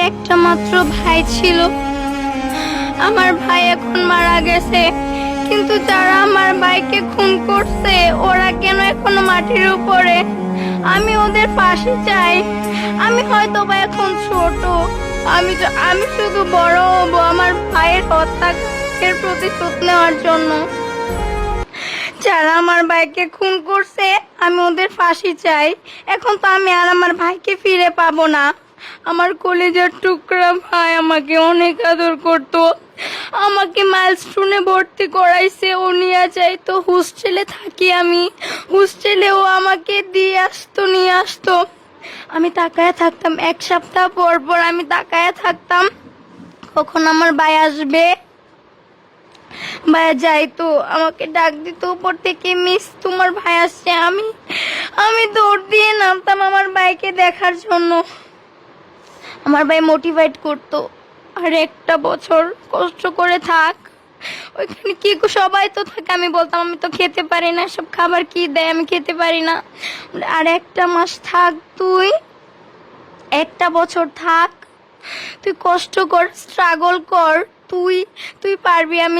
একটা মাত্র ভাই ছিল। আমার ভাই এখন মারা গেছে, কিন্তু যারা আমার ভাইকে খুন করছে ওরা কেন এখনো মাটির উপরে? আমি ওদের পাশে চাই। আমি হয়তো বা এখন ছোট, আমি শুধু বড় হবো আমার ভাইয়ের হত্যার প্রতিশোধ নেওয়ার জন্য। যারা আমার ভাইকে খুন করছে আমি ওদের ফাঁসি চাই। এখন তো আমি আর আমার ভাইকে ফিরে পাবো না। আমার কলেজের টুকরা ভাই আমাকে অনেক আদর করতো, আমাকে মাইলস্টোনে ভর্তি করাইছে, ও নিয়ে যাইতো। হোস্টেলে থাকি আমি, হোস্টেলে ও আমাকে নিয়ে আসতো। আমি তাকায় থাকতাম, এক সপ্তাহ পর পর আমি তাকায় থাকতাম কখন আমার ভাই আসবে। ভাইয়া যাইতো, আমাকে ডাক দিত উপর থেকে, মিস তোমার ভাই আসছে। আমি দৌড় দিয়ে নামতাম আমার ভাইকে দেখার জন্য। আমার ভাই মোটিভেট করতো, আর একটা বছর কষ্ট করে থাক ওইখানে। কি সবাই তো থাকে, আমি বলতাম আমি তো খেতে পারি না, সব খাবার কি দেয় আমি খেতে পারি না। আর একটা মাস থাক, তুই একটা বছর থাক, তুই কষ্ট কর, স্ট্রাগল কর, তুই পারবি। আমি